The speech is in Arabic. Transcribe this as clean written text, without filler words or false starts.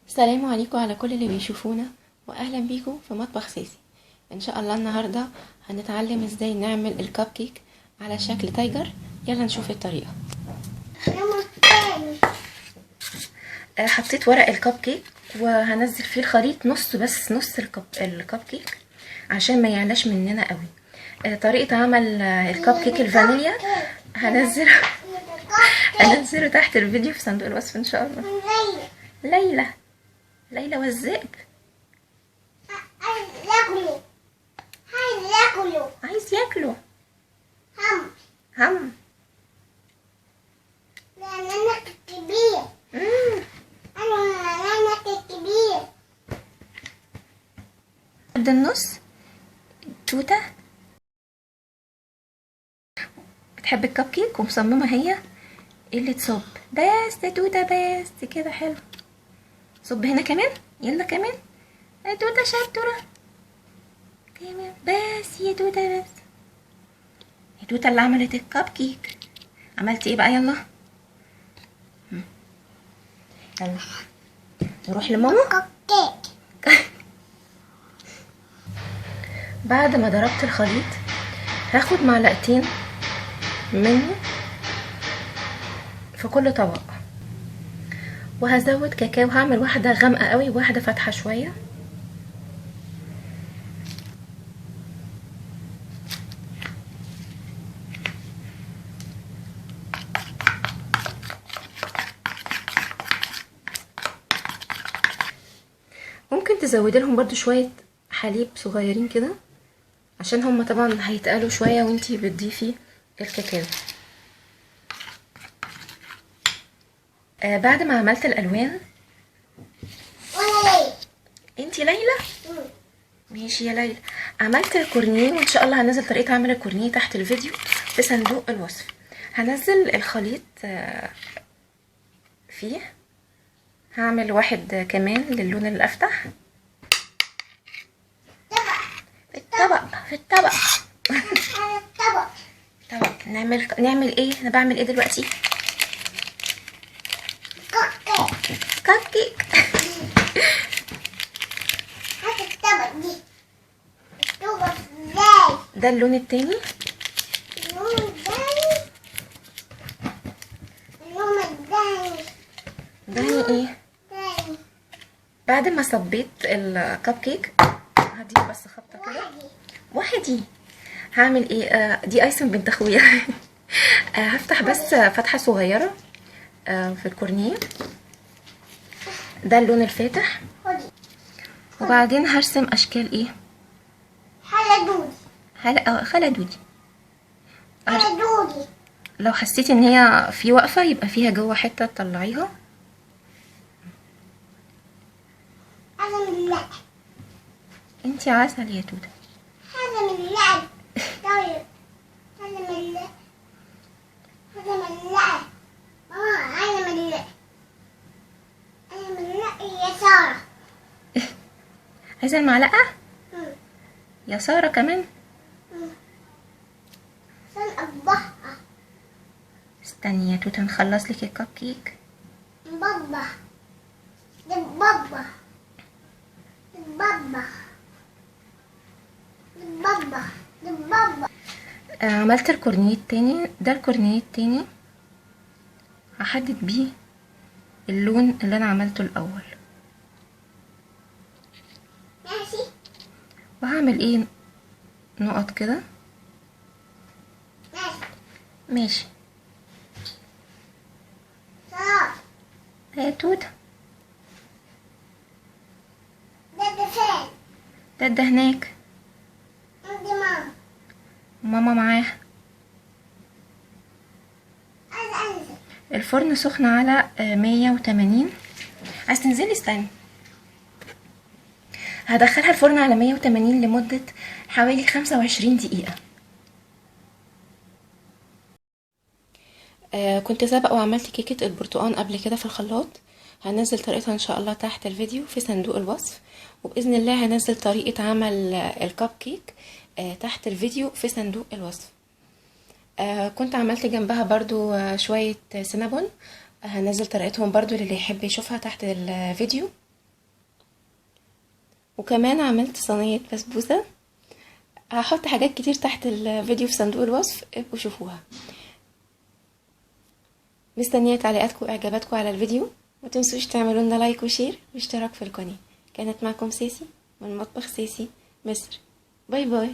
السلام عليكم على كل اللي بيشوفونا، واهلا بيكم في مطبخ سيسي. ان شاء الله النهارده هنتعلم ازاي نعمل الكب كيك على شكل تايجر. يلا نشوف الطريقه. حطيت ورق الكب كيك وهنزل فيه الخليط نص، بس نص الكب كيك عشان ما يعلاش مننا قوي. طريقه عمل الكب كيك الفانيليا هنزله تحت الفيديو في صندوق الوصف ان شاء الله. ليلى والذئب عايز ياكلوا. هم قد النص. توتة بتحب الكب كيك ومصممة هي اللي تصب. بس يا توتة، بس كده حلو. صب هنا كمان، يلا كمان يا توتة شطورة كمان. بس يا توتة، بس يا توتة اللي عملت الكب كيك. عملتي ايه بقى؟ يلا يلا نروح لماما. بعد ما ضربت الخليط هاخد معلقتين منه في كل طبق، وهزود كاكاو. هعمل واحدة غامقة قوي وواحدة فاتحة شوية. ممكن تزودي لهم برضو شوية حليب صغيرين كده عشان هما طبعا هيتقلوا شوية وانتي بتضيفي الكاكاو. بعد ما عملت الالوان. انتي ليلى؟ ماشي يا ليلى. عملت الكورنيه، وان شاء الله هنزل طريقه عمل الكورنيه تحت الفيديو في صندوق الوصف. هنزل الخليط فيه. هعمل واحد كمان للون الافتح في الطبق. طبق. نعمل ايه؟ انا بعمل ايه دلوقتي؟ كب كيك. ده اللون التاني. دهني ايه؟ بعد ما صبيت الكب كيك هديك بس خبطه كده. وحدي هعمل ايه؟ دي ايسن بنت اخويا. هفتح بس فتحه صغيره في الكورنيه. ده اللون الفاتح. وبعدين هرسم اشكال ايه؟ خلا دودي. لو حسيتي ان هي في وقفه يبقى فيها جوه حته تطلعيها. انتي عسل يا توته. عايزه المعلقه يا ساره كمان. استني يا توته نخلص لك الكب كيك. عملت الكورنيه التاني. ده الكورنيه التاني هحدد بيه اللون اللي انا عملته الاول. وهعمل ايه؟ نقط كده. ماشي يا توته. ده هناك. ماما معاها. الفرن سخن على 180. عايز تنزلي؟ استني. هدخلها الفرن على 180 لمدة حوالي 25 دقيقة. كنت سابقة وعملت كيكة البرتقال قبل كده في الخلاط. هنزل طريقتها ان شاء الله تحت الفيديو في صندوق الوصف. وبإذن الله هنزل طريقة عمل الكب كيك تحت الفيديو في صندوق الوصف. كنت عملت جنبها برضو شوية سينابون. هنزل طريقتهم برضو للي يحب يشوفها تحت الفيديو. وكمان عملت صينية بسبوسة. هحط حاجات كتير تحت الفيديو في صندوق الوصف، ابقوا شوفوها. مستنية تعليقاتكم واعجاباتكم على الفيديو، متنسوش تعملوا لنا لايك وشير واشتراك في القناة. كانت معكم سيسي من مطبخ سيسي مصر. باي باي.